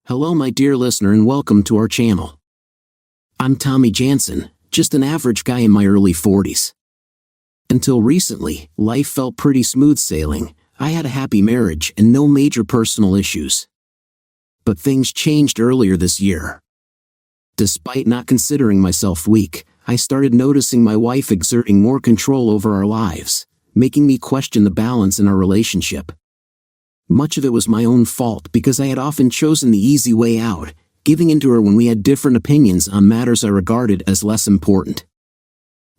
Hello my dear listener and welcome to our channel. I'm Tommy Jansen, just an average guy in my early 40s. Until recently, life felt pretty smooth sailing. I had a happy marriage and no major personal issues. But things changed earlier this year. Despite not considering myself weak, I started noticing my wife exerting more control over our lives, making me question the balance in our relationship. Much of it was my own fault because I had often chosen the easy way out, giving in to her when we had different opinions on matters I regarded as less important.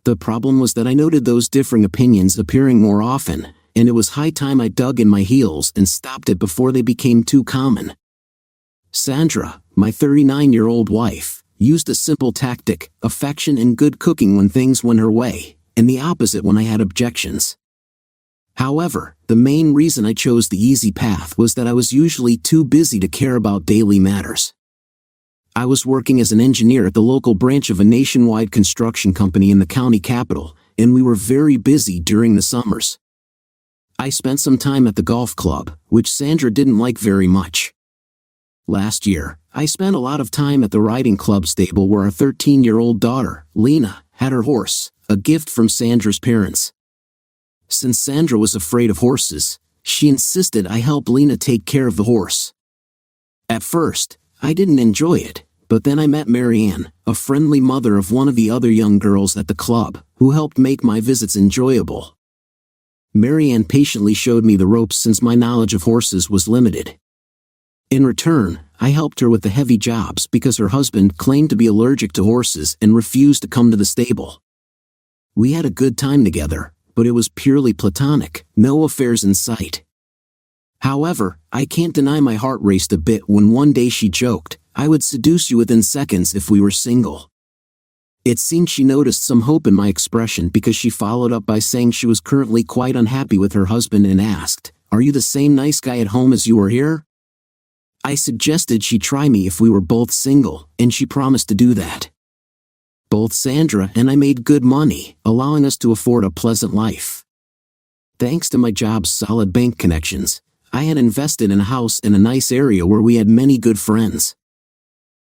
The problem was that I noted those differing opinions appearing more often, and it was high time I dug in my heels and stopped it before they became too common. Sandra, my 39-year-old wife, used a simple tactic: affection and good cooking when things went her way, and the opposite when I had objections. However, the main reason I chose the easy path was that I was usually too busy to care about daily matters. I was working as an engineer at the local branch of a nationwide construction company in the county capital, and we were very busy during the summers. I spent some time at the golf club, which Sandra didn't like very much. Last year, I spent a lot of time at the riding club stable where our 13-year-old daughter, Lena, had her horse, a gift from Sandra's parents. Since Sandra was afraid of horses, she insisted I help Lena take care of the horse. At first, I didn't enjoy it, but then I met Marianne, a friendly mother of one of the other young girls at the club, who helped make my visits enjoyable. Marianne patiently showed me the ropes since my knowledge of horses was limited. In return, I helped her with the heavy jobs because her husband claimed to be allergic to horses and refused to come to the stable. We had a good time together, but it was purely platonic, no affairs in sight. However, I can't deny my heart raced a bit when one day she joked, "I would seduce you within seconds if we were single." It seemed she noticed some hope in my expression because she followed up by saying she was currently quite unhappy with her husband and asked, "Are you the same nice guy at home as you are here?" I suggested she try me if we were both single, and she promised to do that. Both Sandra and I made good money, allowing us to afford a pleasant life. Thanks to my job's solid bank connections, I had invested in a house in a nice area where we had many good friends.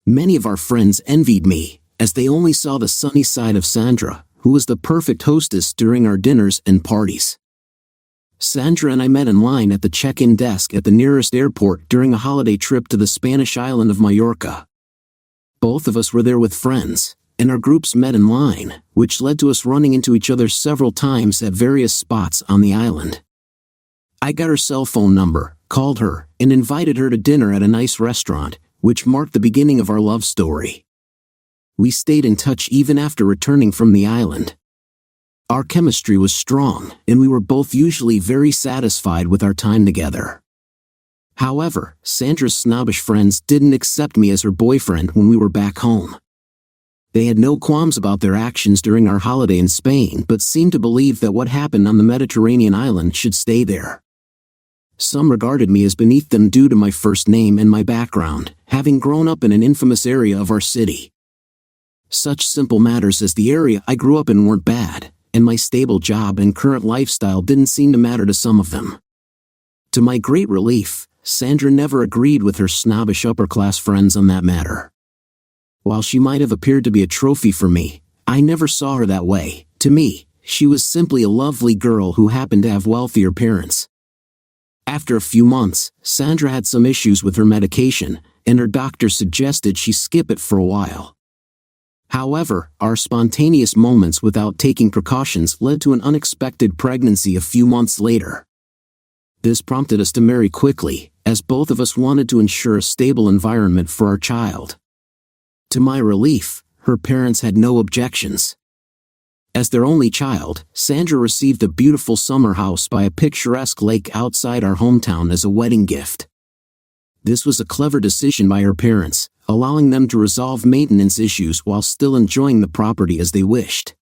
Many of our friends envied me, as they only saw the sunny side of Sandra, who was the perfect hostess during our dinners and parties. Sandra and I met in line at the check-in desk at the nearest airport during a holiday trip to the Spanish island of Majorca. Both of us were there with friends, and our groups met in line, which led to us running into each other several times at various spots on the island. I got her cell phone number, called her, and invited her to dinner at a nice restaurant, which marked the beginning of our love story. We stayed in touch even after returning from the island. Our chemistry was strong, and we were both usually very satisfied with our time together. However, Sandra's snobbish friends didn't accept me as her boyfriend when we were back home. They had no qualms about their actions during our holiday in Spain but seemed to believe that what happened on the Mediterranean island should stay there. Some regarded me as beneath them due to my first name and my background, having grown up in an infamous area of our city. Such simple matters as the area I grew up in weren't bad, and my stable job and current lifestyle didn't seem to matter to some of them. To my great relief, Sandra never agreed with her snobbish upper-class friends on that matter. While she might have appeared to be a trophy for me, I never saw her that way. To me, she was simply a lovely girl who happened to have wealthier parents. After a few months, Sandra had some issues with her medication, and her doctor suggested she skip it for a while. However, our spontaneous moments without taking precautions led to an unexpected pregnancy a few months later. This prompted us to marry quickly, as both of us wanted to ensure a stable environment for our child. To my relief, her parents had no objections. As their only child, Sandra received a beautiful summer house by a picturesque lake outside our hometown as a wedding gift. This was a clever decision by her parents, allowing them to resolve maintenance issues while still enjoying the property as they wished.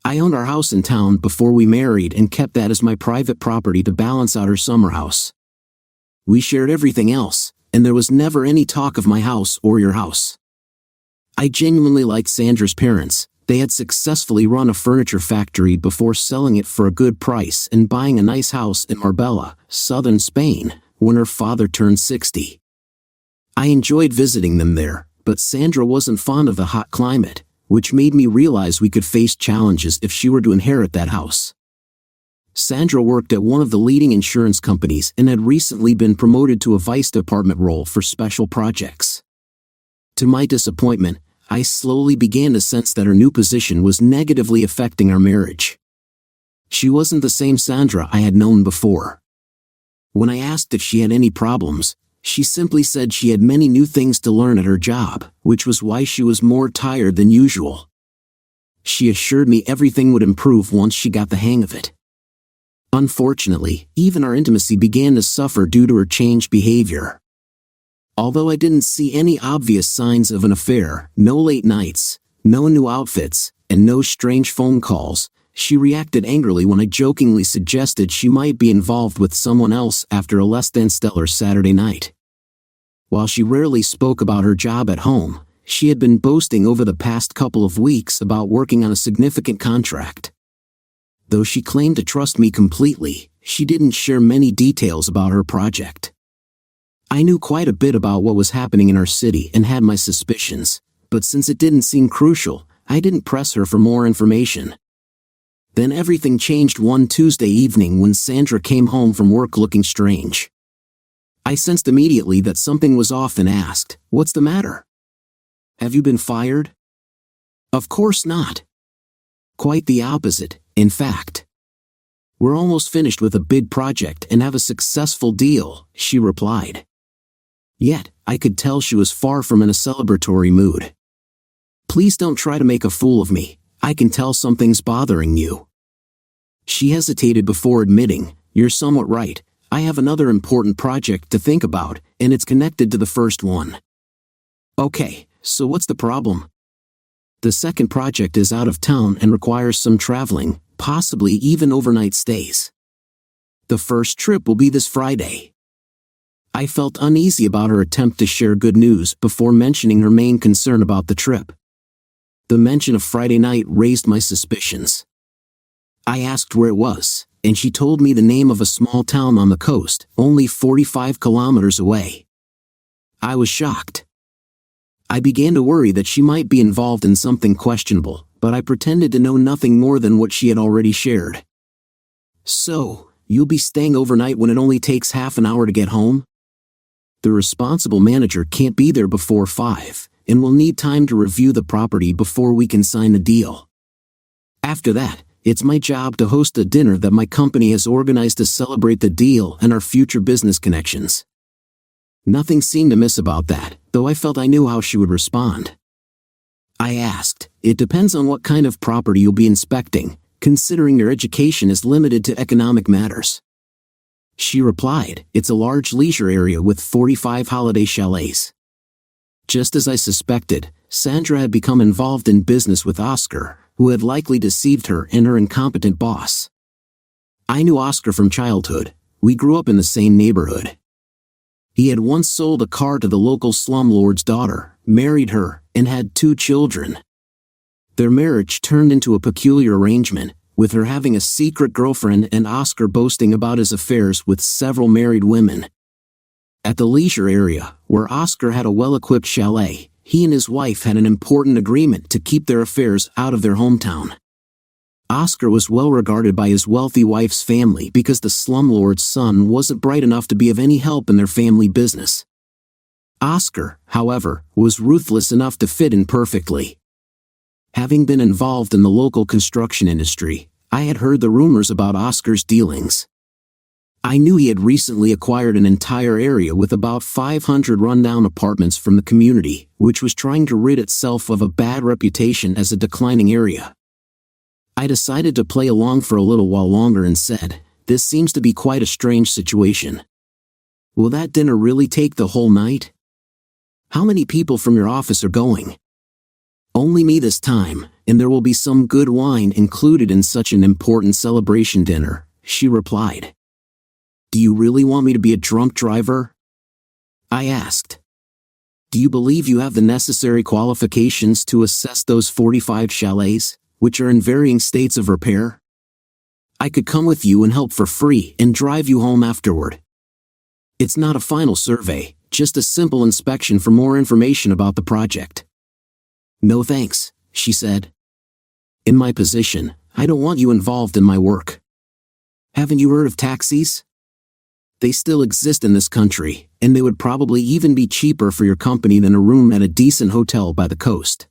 I owned our house in town before we married and kept that as my private property to balance out her summer house. We shared everything else, and there was never any talk of my house or your house. I genuinely liked Sandra's parents. They had successfully run a furniture factory before selling it for a good price and buying a nice house in Marbella, southern Spain, when her father turned 60. I enjoyed visiting them there, but Sandra wasn't fond of the hot climate, which made me realize we could face challenges if she were to inherit that house. Sandra worked at one of the leading insurance companies and had recently been promoted to a vice department role for special projects. To my disappointment, I slowly began to sense that her new position was negatively affecting our marriage. She wasn't the same Sandra I had known before. When I asked if she had any problems, she simply said she had many new things to learn at her job, which was why she was more tired than usual. She assured me everything would improve once she got the hang of it. Unfortunately, even our intimacy began to suffer due to her changed behavior. Although I didn't see any obvious signs of an affair, no late nights, no new outfits, and no strange phone calls, she reacted angrily when I jokingly suggested she might be involved with someone else after a less than stellar Saturday night. While she rarely spoke about her job at home, she had been boasting over the past couple of weeks about working on a significant contract. Though she claimed to trust me completely, she didn't share many details about her project. I knew quite a bit about what was happening in our city and had my suspicions, but since it didn't seem crucial, I didn't press her for more information. Then everything changed one Tuesday evening when Sandra came home from work looking strange. I sensed immediately that something was off and asked, "What's the matter? Have you been fired?" "Of course not. Quite the opposite, in fact. We're almost finished with a big project and have a successful deal," she replied. Yet, I could tell she was far from in a celebratory mood. "Please don't try to make a fool of me. I can tell something's bothering you." She hesitated before admitting, "You're somewhat right. I have another important project to think about, and it's connected to the first one." "Okay, so what's the problem?" "The second project is out of town and requires some traveling, possibly even overnight stays. The first trip will be this Friday." I felt uneasy about her attempt to share good news before mentioning her main concern about the trip. The mention of Friday night raised my suspicions. I asked where it was, and she told me the name of a small town on the coast, only 45 kilometers away. I was shocked. I began to worry that she might be involved in something questionable, but I pretended to know nothing more than what she had already shared. "So, you'll be staying overnight when it only takes half an hour to get home? The responsible manager can't be there before 5, and we'll need time to review the property before we can sign the deal. After that, it's my job to host a dinner that my company has organized to celebrate the deal and our future business connections." Nothing seemed amiss about that, though I felt I knew how she would respond. I asked, "It depends on what kind of property you'll be inspecting, considering your education is limited to economic matters." She replied, "It's a large leisure area with 45 holiday chalets." Just as I suspected, Sandra had become involved in business with Oscar, who had likely deceived her and her incompetent boss. I knew Oscar from childhood. We grew up in the same neighborhood. He had once sold a car to the local slumlord's daughter, married her, and had 2 children. Their marriage turned into a peculiar arrangement, with her having a secret girlfriend and Oscar boasting about his affairs with several married women. At the leisure area, where Oscar had a well-equipped chalet, he and his wife had an important agreement to keep their affairs out of their hometown. Oscar was well regarded by his wealthy wife's family because the slumlord's son wasn't bright enough to be of any help in their family business. Oscar, however, was ruthless enough to fit in perfectly. Having been involved in the local construction industry, I had heard the rumors about Oscar's dealings. I knew he had recently acquired an entire area with about 500 rundown apartments from the community, which was trying to rid itself of a bad reputation as a declining area. I decided to play along for a little while longer and said, "This seems to be quite a strange situation. Will that dinner really take the whole night? How many people from your office are going?" "Only me this time, and there will be some good wine included in such an important celebration dinner," she replied. "Do you really want me to be a drunk driver?" I asked. "Do you believe you have the necessary qualifications to assess those 45 chalets, which are in varying states of repair? I could come with you and help for free and drive you home afterward. It's not a final survey, just a simple inspection for more information about the project." "No thanks," she said. "In my position, I don't want you involved in my work. Haven't you heard of taxis? They still exist in this country, and they would probably even be cheaper for your company than a room at a decent hotel by the coast."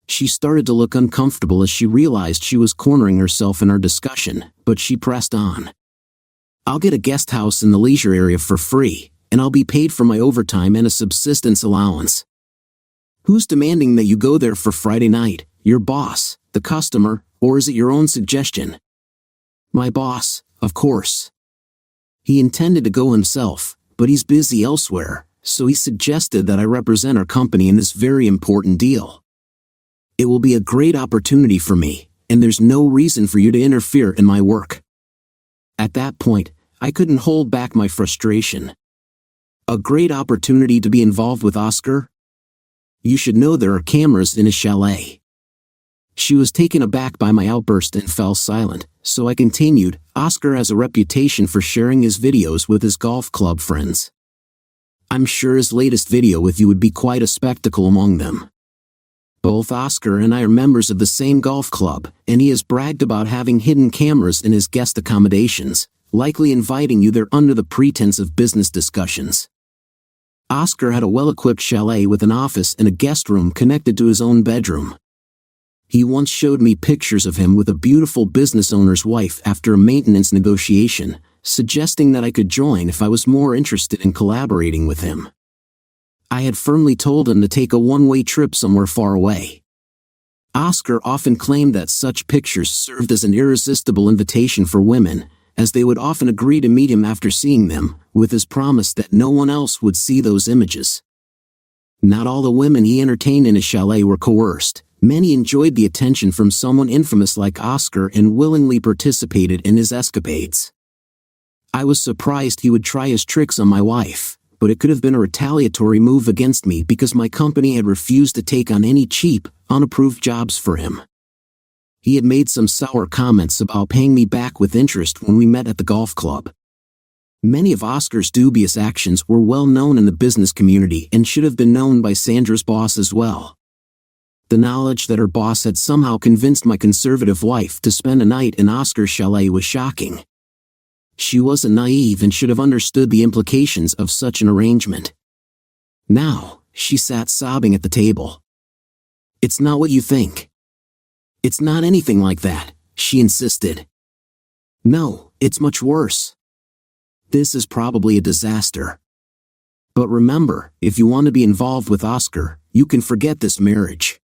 She started to look uncomfortable as she realized she was cornering herself in our discussion, but she pressed on. "I'll get a guest house in the leisure area for free, and I'll be paid for my overtime and a subsistence allowance. Who's demanding that you go there for Friday night, your boss, the customer, or is it your own suggestion?" "My boss, of course. He intended to go himself, but he's busy elsewhere, so he suggested that I represent our company in this very important deal. It will be a great opportunity for me, and there's no reason for you to interfere in my work." At that point, I couldn't hold back my frustration. A great opportunity to be involved with Oscar? You should know there are cameras in his chalet. She was taken aback by my outburst and fell silent, so I continued. "Oscar has a reputation for sharing his videos with his golf club friends. I'm sure his latest video with you would be quite a spectacle among them. Both Oscar and I are members of the same golf club, and he has bragged about having hidden cameras in his guest accommodations, likely inviting you there under the pretense of business discussions. Oscar had a well-equipped chalet with an office and a guest room connected to his own bedroom. He once showed me pictures of him with a beautiful business owner's wife after a maintenance negotiation, suggesting that I could join if I was more interested in collaborating with him. I had firmly told him to take a one-way trip somewhere far away. Oscar often claimed that such pictures served as an irresistible invitation for women, as they would often agree to meet him after seeing them, with his promise that no one else would see those images. Not all the women he entertained in his chalet were coerced. Many enjoyed the attention from someone infamous like Oscar and willingly participated in his escapades. I was surprised he would try his tricks on my wife, but it could have been a retaliatory move against me because my company had refused to take on any cheap, unapproved jobs for him. He had made some sour comments about paying me back with interest when we met at the golf club. Many of Oscar's dubious actions were well known in the business community and should have been known by Sandra's boss as well. The knowledge that her boss had somehow convinced my conservative wife to spend a night in Oscar's chalet was shocking. She wasn't naive and should have understood the implications of such an arrangement. Now, she sat sobbing at the table. "It's not what you think. It's not anything like that," she insisted. "No, it's much worse. This is probably a disaster. But remember, if you want to be involved with Oscar, you can forget this marriage.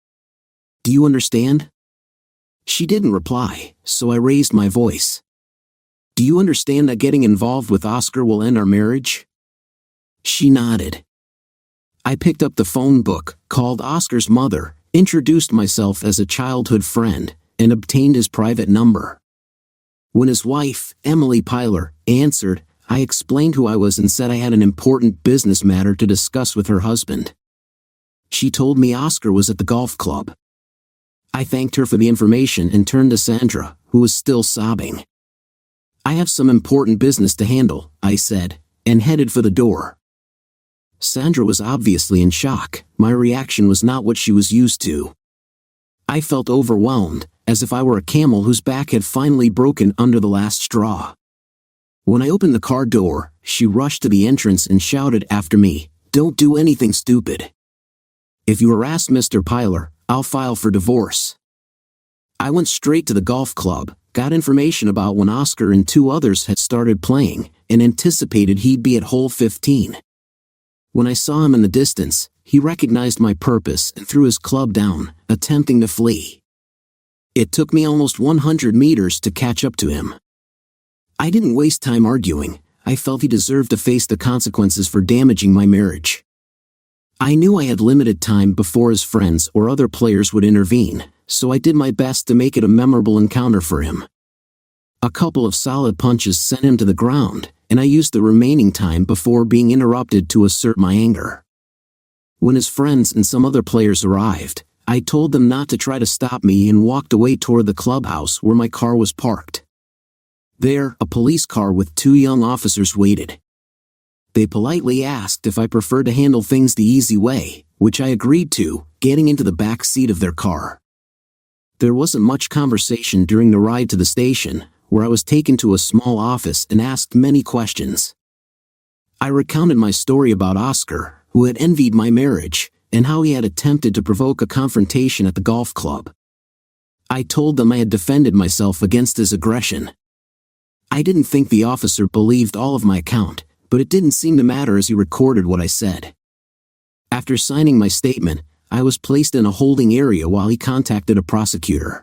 Do you understand?" She didn't reply, so I raised my voice. "Do you understand that getting involved with Oscar will end our marriage?" She nodded. I picked up the phone book, called Oscar's mother, introduced myself as a childhood friend, and obtained his private number. When his wife, Emily Pyler, answered, I explained who I was and said I had an important business matter to discuss with her husband. She told me Oscar was at the golf club. I thanked her for the information and turned to Sandra, who was still sobbing. "I have some important business to handle," I said, and headed for the door. Sandra was obviously in shock. My reaction was not what she was used to. I felt overwhelmed, as if I were a camel whose back had finally broken under the last straw. When I opened the car door, she rushed to the entrance and shouted after me, "Don't do anything stupid. If you harass Mr. Pyler, I'll file for divorce." I went straight to the golf club, got information about when Oscar and two others had started playing, and anticipated he'd be at hole 15. When I saw him in the distance, he recognized my purpose and threw his club down, attempting to flee. It took me almost 100 meters to catch up to him. I didn't waste time arguing. I felt he deserved to face the consequences for damaging my marriage. I knew I had limited time before his friends or other players would intervene, so I did my best to make it a memorable encounter for him. A couple of solid punches sent him to the ground, and I used the remaining time before being interrupted to assert my anger. When his friends and some other players arrived, I told them not to try to stop me and walked away toward the clubhouse where my car was parked. There, a police car with two young officers waited. They politely asked if I preferred to handle things the easy way, which I agreed to, getting into the back seat of their car. There wasn't much conversation during the ride to the station, where I was taken to a small office and asked many questions. I recounted my story about Oscar, who had envied my marriage, and how he had attempted to provoke a confrontation at the golf club. I told them I had defended myself against his aggression. I didn't think the officer believed all of my account, but it didn't seem to matter as he recorded what I said. After signing my statement, I was placed in a holding area while he contacted a prosecutor.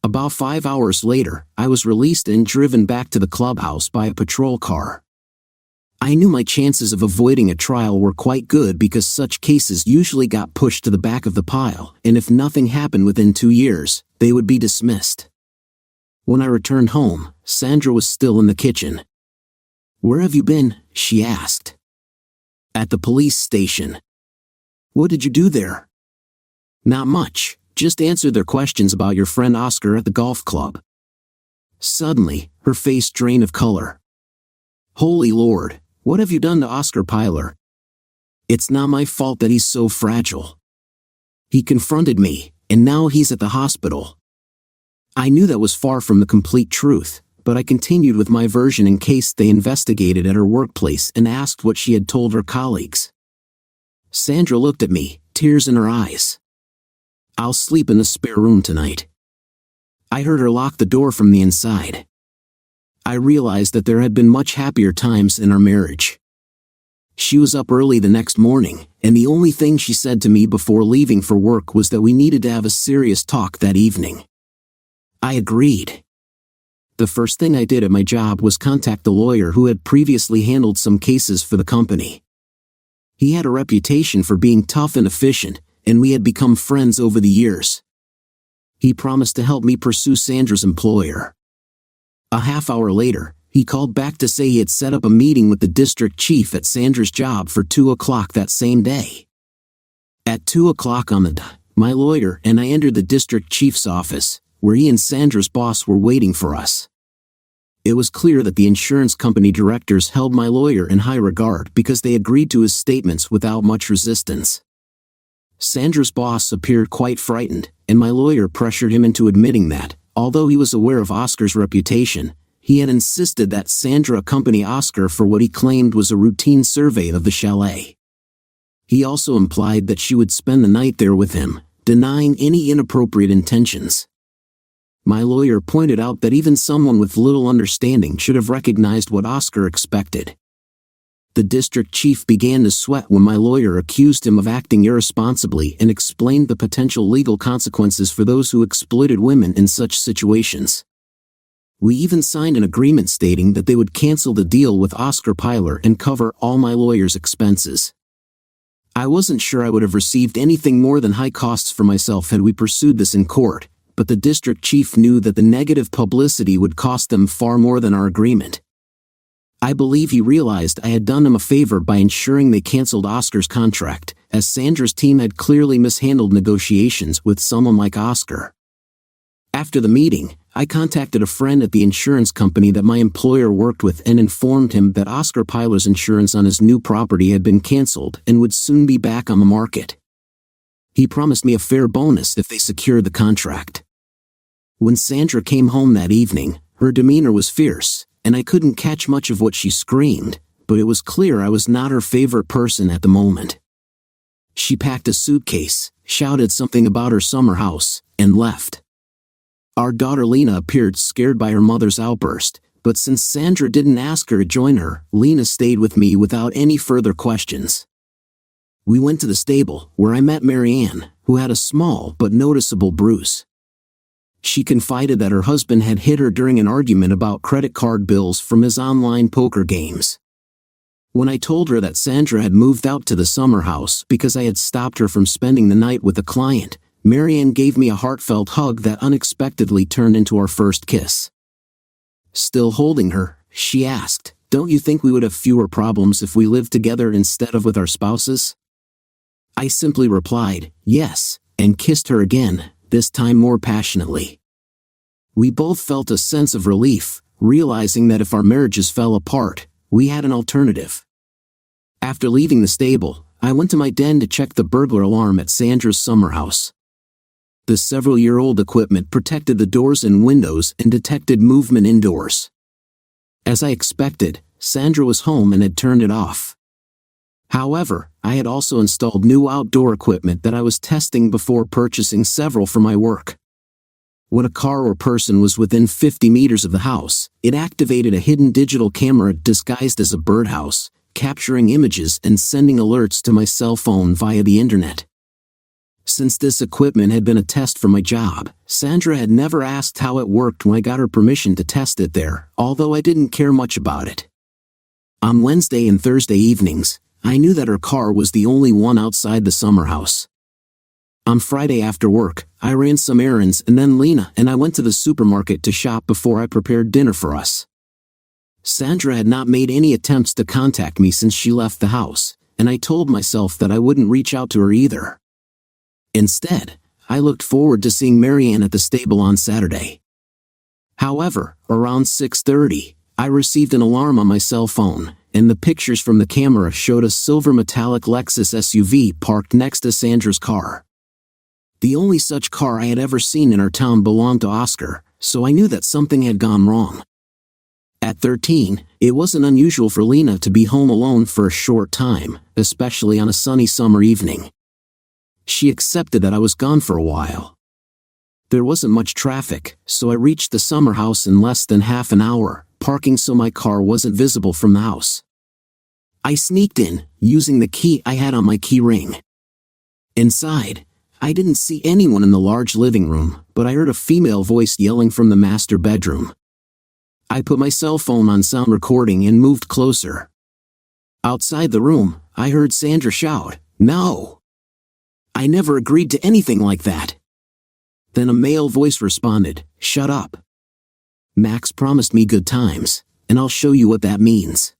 About 5 hours later, I was released and driven back to the clubhouse by a patrol car. I knew my chances of avoiding a trial were quite good because such cases usually got pushed to the back of the pile, and if nothing happened within 2 years, they would be dismissed. When I returned home, Sandra was still in the kitchen. "Where have you been?" she asked. "At the police station." "What did you do there?" "Not much, just answered their questions about your friend Oscar at the golf club." Suddenly, her face drained of color. "Holy Lord, what have you done to Oscar Pilar?" "It's not my fault that he's so fragile. He confronted me, and now he's at the hospital." I knew that was far from the complete truth, but I continued with my version in case they investigated at her workplace and asked what she had told her colleagues. Sandra looked at me, tears in her eyes. "I'll sleep in the spare room tonight." I heard her lock the door from the inside. I realized that there had been much happier times in our marriage. She was up early the next morning, and the only thing she said to me before leaving for work was that we needed to have a serious talk that evening. I agreed. The first thing I did at my job was contact the lawyer who had previously handled some cases for the company. He had a reputation for being tough and efficient, and we had become friends over the years. He promised to help me pursue Sandra's employer. A half hour later, he called back to say he had set up a meeting with the district chief at Sandra's job for 2 o'clock that same day. At 2 o'clock on the dot, my lawyer and I entered the district chief's office, where he and Sandra's boss were waiting for us. It was clear that the insurance company directors held my lawyer in high regard because they agreed to his statements without much resistance. Sandra's boss appeared quite frightened, and my lawyer pressured him into admitting that, although he was aware of Oscar's reputation, he had insisted that Sandra accompany Oscar for what he claimed was a routine survey of the chalet. He also implied that she would spend the night there with him, denying any inappropriate intentions. My lawyer pointed out that even someone with little understanding should have recognized what Oscar expected. The district chief began to sweat when my lawyer accused him of acting irresponsibly and explained the potential legal consequences for those who exploited women in such situations. We even signed an agreement stating that they would cancel the deal with Oscar Pilar and cover all my lawyer's expenses. I wasn't sure I would have received anything more than high costs for myself had we pursued this in court, but the district chief knew that the negative publicity would cost them far more than our agreement. I believe he realized I had done him a favor by ensuring they canceled Oscar's contract, as Sandra's team had clearly mishandled negotiations with someone like Oscar. After the meeting, I contacted a friend at the insurance company that my employer worked with and informed him that Oscar Pilar's insurance on his new property had been canceled and would soon be back on the market. He promised me a fair bonus if they secured the contract. When Sandra came home that evening, her demeanor was fierce, and I couldn't catch much of what she screamed, but it was clear I was not her favorite person at the moment. She packed a suitcase, shouted something about her summer house, and left. Our daughter Lena appeared scared by her mother's outburst, but since Sandra didn't ask her to join her, Lena stayed with me without any further questions. We went to the stable, where I met Marianne, who had a small but noticeable bruise. She confided that her husband had hit her during an argument about credit card bills from his online poker games. When I told her that Sandra had moved out to the summer house because I had stopped her from spending the night with a client, Marianne gave me a heartfelt hug that unexpectedly turned into our first kiss. Still holding her, she asked, "Don't you think we would have fewer problems if we lived together instead of with our spouses?" I simply replied, "Yes," and kissed her again, this time more passionately. We both felt a sense of relief, realizing that if our marriages fell apart, we had an alternative. After leaving the stable, I went to my den to check the burglar alarm at Sandra's summer house. The several-year-old equipment protected the doors and windows and detected movement indoors. As I expected, Sandra was home and had turned it off. However, I had also installed new outdoor equipment that I was testing before purchasing several for my work. When a car or person was within 50 meters of the house, it activated a hidden digital camera disguised as a birdhouse, capturing images and sending alerts to my cell phone via the internet. Since this equipment had been a test for my job, Sandra had never asked how it worked when I got her permission to test it there, although I didn't care much about it. On Wednesday and Thursday evenings, I knew that her car was the only one outside the summer house. On Friday after work, I ran some errands and then Lena and I went to the supermarket to shop before I prepared dinner for us. Sandra had not made any attempts to contact me since she left the house, and I told myself that I wouldn't reach out to her either. Instead, I looked forward to seeing Marianne at the stable on Saturday. However, around 6:30, I received an alarm on my cell phone, and the pictures from the camera showed a silver metallic Lexus SUV parked next to Sandra's car. The only such car I had ever seen in our town belonged to Oscar, so I knew that something had gone wrong. At 13, it wasn't unusual for Lena to be home alone for a short time, especially on a sunny summer evening. She accepted that I was gone for a while. There wasn't much traffic, so I reached the summer house in less than half an hour, parking so my car wasn't visible from the house. I sneaked in, using the key I had on my key ring. Inside, I didn't see anyone in the large living room, but I heard a female voice yelling from the master bedroom. I put my cell phone on sound recording and moved closer. Outside the room, I heard Sandra shout, "No! I never agreed to anything like that." Then a male voice responded, "Shut up. Max promised me good times, and I'll show you what that means."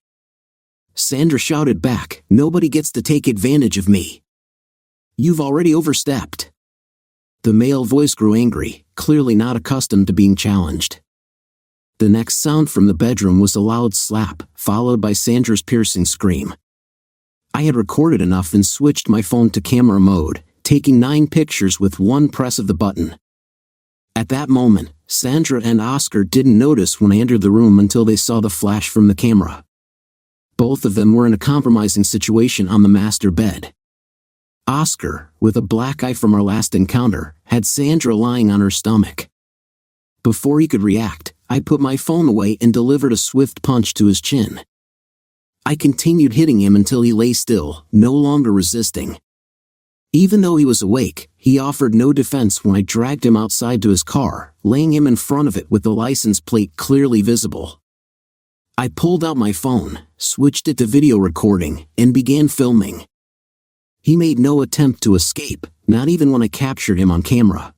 Sandra shouted back, "Nobody gets to take advantage of me. You've already overstepped." The male voice grew angry, clearly not accustomed to being challenged. The next sound from the bedroom was a loud slap, followed by Sandra's piercing scream. I had recorded enough and switched my phone to camera mode, taking 9 pictures with one press of the button. At that moment, Sandra and Oscar didn't notice when I entered the room until they saw the flash from the camera. Both of them were in a compromising situation on the master bed. Oscar, with a black eye from our last encounter, had Sandra lying on her stomach. Before he could react, I put my phone away and delivered a swift punch to his chin. I continued hitting him until he lay still, no longer resisting. Even though he was awake, he offered no defense when I dragged him outside to his car, laying him in front of it with the license plate clearly visible. I pulled out my phone, switched it to video recording, and began filming. He made no attempt to escape, not even when I captured him on camera.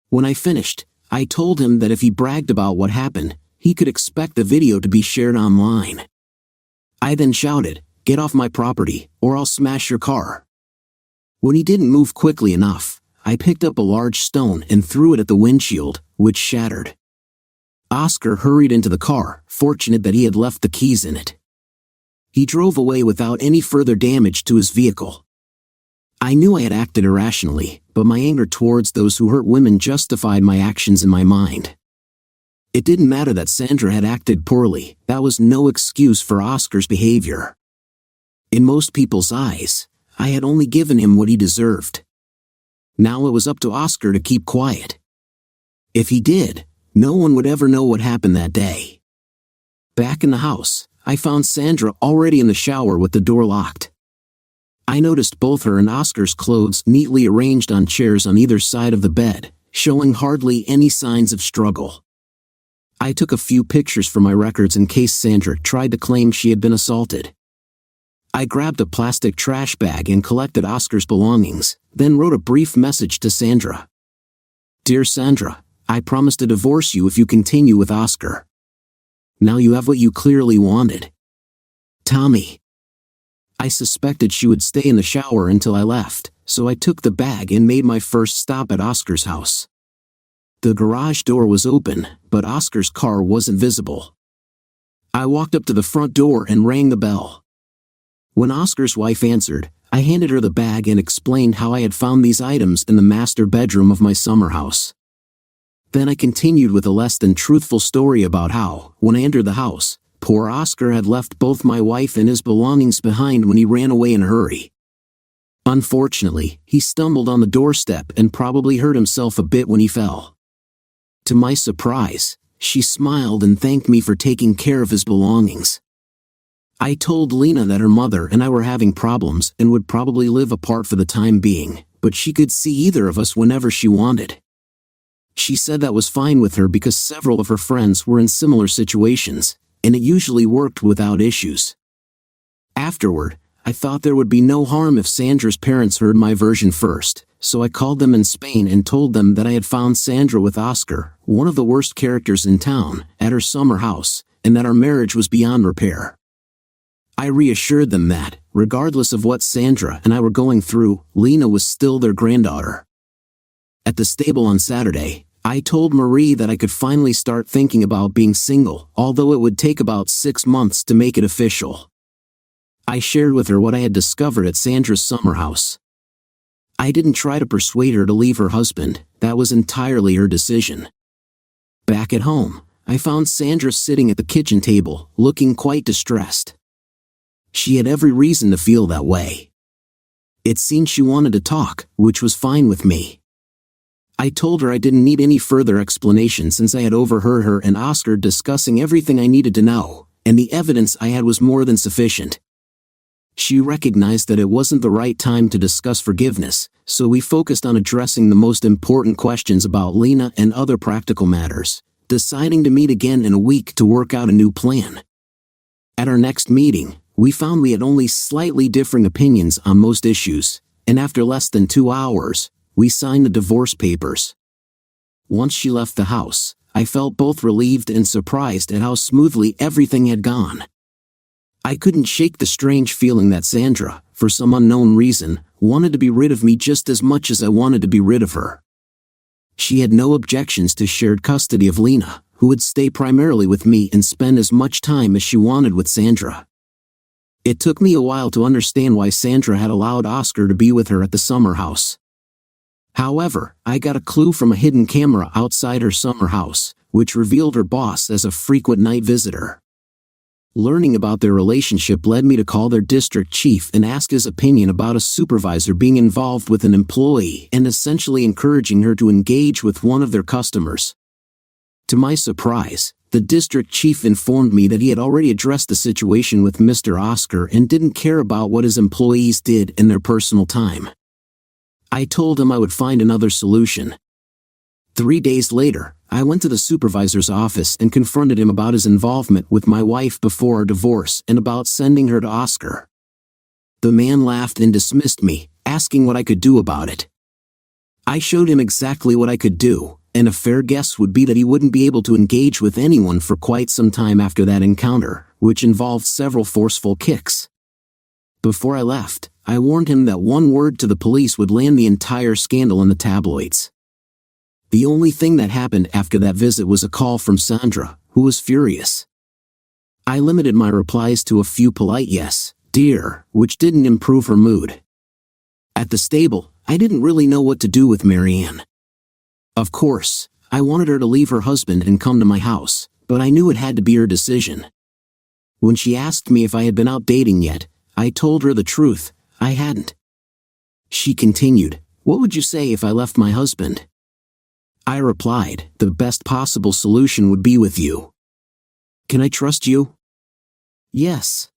When I finished, I told him that if he bragged about what happened, he could expect the video to be shared online. I then shouted, "Get off my property, or I'll smash your car." When he didn't move quickly enough, I picked up a large stone and threw it at the windshield, which shattered. Oscar hurried into the car, fortunate that he had left the keys in it. He drove away without any further damage to his vehicle. I knew I had acted irrationally, but my anger towards those who hurt women justified my actions in my mind. It didn't matter that Sandra had acted poorly, that was no excuse for Oscar's behavior. In most people's eyes, I had only given him what he deserved. Now it was up to Oscar to keep quiet. If he did, no one would ever know what happened that day. Back in the house, I found Sandra already in the shower with the door locked. I noticed both her and Oscar's clothes neatly arranged on chairs on either side of the bed, showing hardly any signs of struggle. I took a few pictures for my records in case Sandra tried to claim she had been assaulted. I grabbed a plastic trash bag and collected Oscar's belongings, then wrote a brief message to Sandra. "Dear Sandra, I promise to divorce you if you continue with Oscar. Now you have what you clearly wanted. Tommy." I suspected she would stay in the shower until I left, so I took the bag and made my first stop at Oscar's house. The garage door was open, but Oscar's car wasn't visible. I walked up to the front door and rang the bell. When Oscar's wife answered, I handed her the bag and explained how I had found these items in the master bedroom of my summer house. Then I continued with a less than truthful story about how, when I entered the house, poor Oscar had left both my wife and his belongings behind when he ran away in a hurry. Unfortunately, he stumbled on the doorstep and probably hurt himself a bit when he fell. To my surprise, she smiled and thanked me for taking care of his belongings. I told Lena that her mother and I were having problems and would probably live apart for the time being, but she could see either of us whenever she wanted. She said that was fine with her because several of her friends were in similar situations, and it usually worked without issues. Afterward, I thought there would be no harm if Sandra's parents heard my version first, so I called them in Spain and told them that I had found Sandra with Oscar, one of the worst characters in town, at her summer house, and that our marriage was beyond repair. I reassured them that, regardless of what Sandra and I were going through, Lena was still their granddaughter. At the stable on Saturday, I told Marie that I could finally start thinking about being single, although it would take about 6 months to make it official. I shared with her what I had discovered at Sandra's summer house. I didn't try to persuade her to leave her husband, that was entirely her decision. Back at home, I found Sandra sitting at the kitchen table, looking quite distressed. She had every reason to feel that way. It seemed she wanted to talk, which was fine with me. I told her I didn't need any further explanation since I had overheard her and Oscar discussing everything I needed to know, and the evidence I had was more than sufficient. She recognized that it wasn't the right time to discuss forgiveness, so we focused on addressing the most important questions about Lena and other practical matters, deciding to meet again in a week to work out a new plan. At our next meeting, we found we had only slightly differing opinions on most issues, and after less than 2 hours, we signed the divorce papers. Once she left the house, I felt both relieved and surprised at how smoothly everything had gone. I couldn't shake the strange feeling that Sandra, for some unknown reason, wanted to be rid of me just as much as I wanted to be rid of her. She had no objections to shared custody of Lena, who would stay primarily with me and spend as much time as she wanted with Sandra. It took me a while to understand why Sandra had allowed Oscar to be with her at the summer house. However, I got a clue from a hidden camera outside her summer house, which revealed her boss as a frequent night visitor. Learning about their relationship led me to call their district chief and ask his opinion about a supervisor being involved with an employee and essentially encouraging her to engage with one of their customers. To my surprise, the district chief informed me that he had already addressed the situation with Mr. Oscar and didn't care about what his employees did in their personal time. I told him I would find another solution. 3 days later, I went to the supervisor's office and confronted him about his involvement with my wife before our divorce and about sending her to Oscar. The man laughed and dismissed me, asking what I could do about it. I showed him exactly what I could do, and a fair guess would be that he wouldn't be able to engage with anyone for quite some time after that encounter, which involved several forceful kicks. Before I left, I warned him that one word to the police would land the entire scandal in the tabloids. The only thing that happened after that visit was a call from Sandra, who was furious. I limited my replies to a few polite yes, dear, which didn't improve her mood. At the stable, I didn't really know what to do with Marianne. Of course, I wanted her to leave her husband and come to my house, but I knew it had to be her decision. When she asked me if I had been out dating yet, I told her the truth, I hadn't. She continued, "What would you say if I left my husband?" I replied, "The best possible solution would be with you. Can I trust you?" "Yes."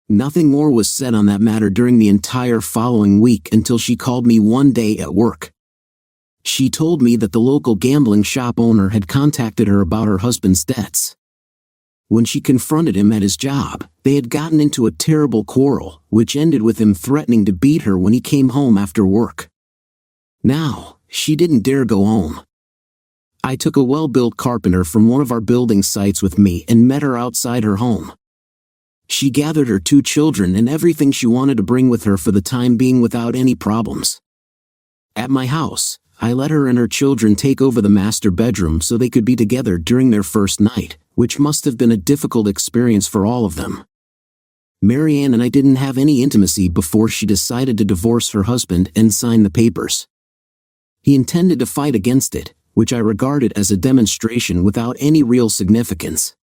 Nothing more was said on that matter during the entire following week until she called me one day at work. She told me that the local gambling shop owner had contacted her about her husband's debts. When she confronted him at his job, they had gotten into a terrible quarrel, which ended with him threatening to beat her when he came home after work. Now, she didn't dare go home. I took a well-built carpenter from one of our building sites with me and met her outside her home. She gathered her 2 children and everything she wanted to bring with her for the time being without any problems. At my house, I let her and her children take over the master bedroom so they could be together during their first night, which must have been a difficult experience for all of them. Marianne and I didn't have any intimacy before she decided to divorce her husband and sign the papers. He intended to fight against it, which I regarded as a demonstration without any real significance.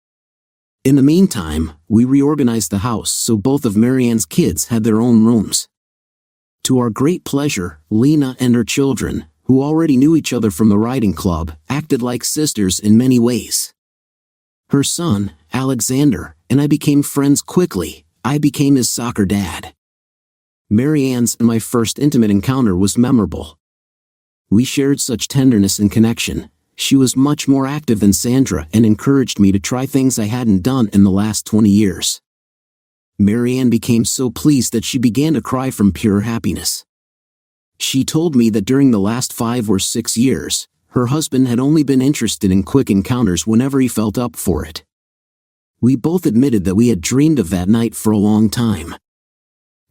In the meantime, we reorganized the house so both of Marianne's kids had their own rooms. To our great pleasure, Lena and her children, who already knew each other from the riding club, acted like sisters in many ways. Her son, Alexander, and I became friends quickly. I became his soccer dad. Marianne's and my first intimate encounter was memorable. We shared such tenderness and connection. She was much more active than Sandra and encouraged me to try things I hadn't done in the last 20 years. Marianne became so pleased that she began to cry from pure happiness. She told me that during the last 5 or 6 years, her husband had only been interested in quick encounters whenever he felt up for it. We both admitted that we had dreamed of that night for a long time.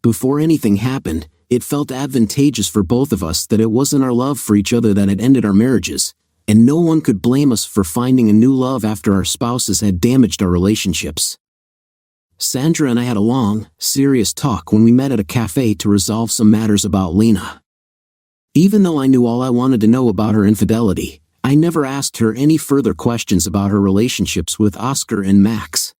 Before anything happened, it felt advantageous for both of us that it wasn't our love for each other that had ended our marriages, and no one could blame us for finding a new love after our spouses had damaged our relationships. Sandra and I had a long, serious talk when we met at a cafe to resolve some matters about Lena. Even though I knew all I wanted to know about her infidelity, I never asked her any further questions about her relationships with Oscar and Max.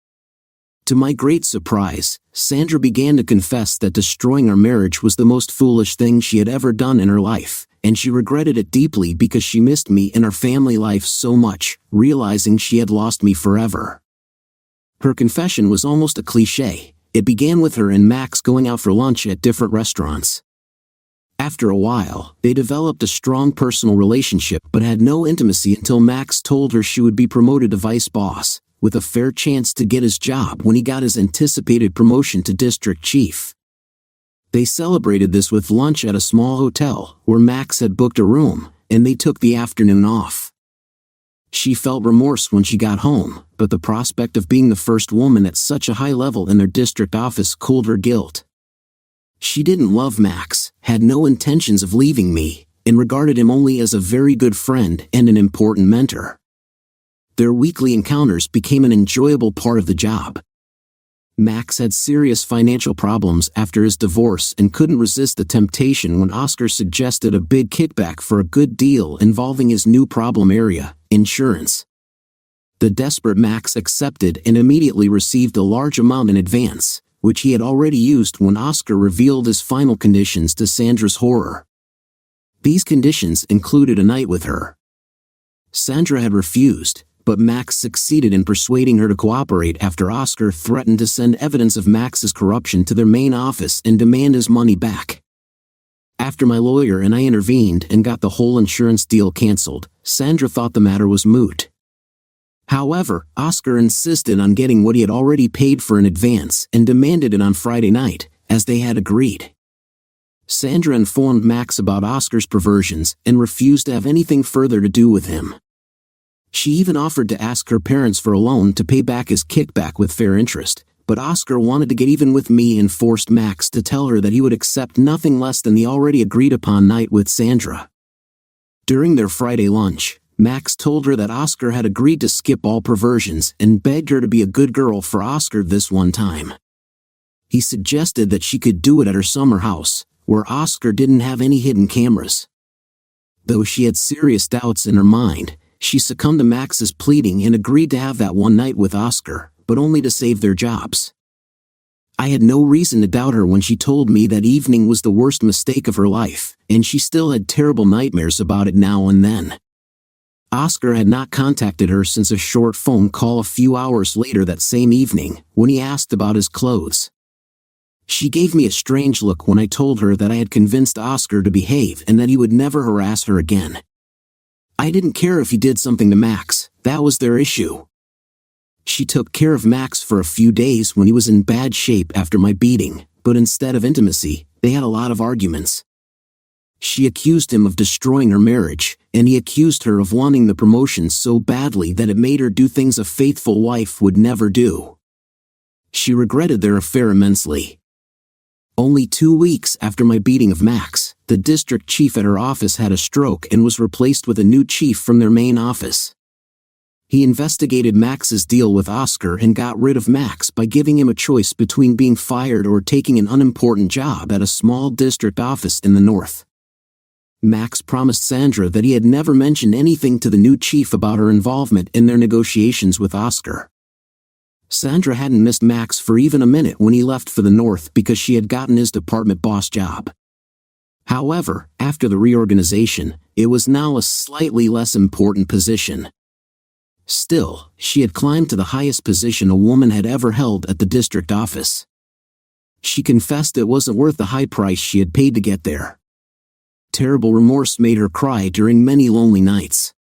To my great surprise, Sandra began to confess that destroying our marriage was the most foolish thing she had ever done in her life, and she regretted it deeply because she missed me and our family life so much, realizing she had lost me forever. Her confession was almost a cliché. It began with her and Max going out for lunch at different restaurants. After a while, they developed a strong personal relationship but had no intimacy until Max told her she would be promoted to vice boss, with a fair chance to get his job when he got his anticipated promotion to district chief. They celebrated this with lunch at a small hotel, where Max had booked a room, and they took the afternoon off. She felt remorse when she got home, but the prospect of being the first woman at such a high level in their district office cooled her guilt. She didn't love Max, had no intentions of leaving me, and regarded him only as a very good friend and an important mentor. Their weekly encounters became an enjoyable part of the job. Max had serious financial problems after his divorce and couldn't resist the temptation when Oscar suggested a big kickback for a good deal involving his new problem area, insurance. The desperate Max accepted and immediately received a large amount in advance, which he had already used when Oscar revealed his final conditions to Sandra's horror. These conditions included a night with her. Sandra had refused, but Max succeeded in persuading her to cooperate after Oscar threatened to send evidence of Max's corruption to their main office and demand his money back. After my lawyer and I intervened and got the whole insurance deal canceled, Sandra thought the matter was moot. However, Oscar insisted on getting what he had already paid for in advance and demanded it on Friday night, as they had agreed. Sandra informed Max about Oscar's perversions and refused to have anything further to do with him. She even offered to ask her parents for a loan to pay back his kickback with fair interest, but Oscar wanted to get even with me and forced Max to tell her that he would accept nothing less than the already agreed-upon night with Sandra. During their Friday lunch, Max told her that Oscar had agreed to skip all perversions and begged her to be a good girl for Oscar this one time. He suggested that she could do it at her summer house, where Oscar didn't have any hidden cameras. Though she had serious doubts in her mind, she succumbed to Max's pleading and agreed to have that one night with Oscar, but only to save their jobs. I had no reason to doubt her when she told me that evening was the worst mistake of her life, and she still had terrible nightmares about it now and then. Oscar had not contacted her since a short phone call a few hours later that same evening, when he asked about his clothes. She gave me a strange look when I told her that I had convinced Oscar to behave and that he would never harass her again. I didn't care if he did something to Max, that was their issue. She took care of Max for a few days when he was in bad shape after my beating, but instead of intimacy, they had a lot of arguments. She accused him of destroying her marriage, and he accused her of wanting the promotion so badly that it made her do things a faithful wife would never do. She regretted their affair immensely. Only 2 weeks after my beating of Max, the district chief at her office had a stroke and was replaced with a new chief from their main office. He investigated Max's deal with Oscar and got rid of Max by giving him a choice between being fired or taking an unimportant job at a small district office in the north. Max promised Sandra that he had never mentioned anything to the new chief about her involvement in their negotiations with Oscar. Sandra hadn't missed Max for even a minute when he left for the north because she had gotten his department boss job. However, after the reorganization, it was now a slightly less important position. Still, she had climbed to the highest position a woman had ever held at the district office. She confessed it wasn't worth the high price she had paid to get there. Terrible remorse made her cry during many lonely nights.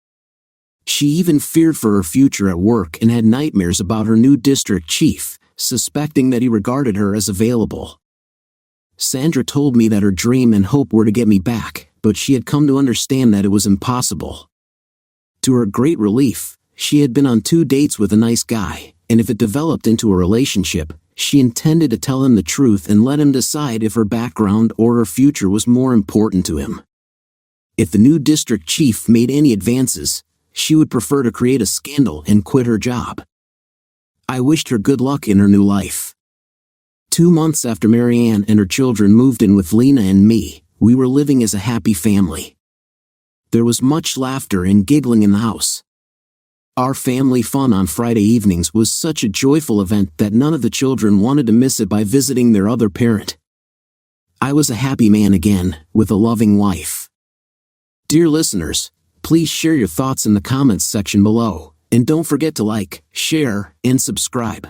She even feared for her future at work and had nightmares about her new district chief, suspecting that he regarded her as available. Sandra told me that her dream and hope were to get me back, but she had come to understand that it was impossible. To her great relief, she had been on 2 dates with a nice guy, and if it developed into a relationship, she intended to tell him the truth and let him decide if her background or her future was more important to him. If the new district chief made any advances, she would prefer to create a scandal and quit her job. I wished her good luck in her new life. 2 months after Marianne and her children moved in with Lena and me, we were living as a happy family. There was much laughter and giggling in the house. Our family fun on Friday evenings was such a joyful event that none of the children wanted to miss it by visiting their other parent. I was a happy man again, with a loving wife. Dear listeners, please share your thoughts in the comments section below, and don't forget to like, share, and subscribe.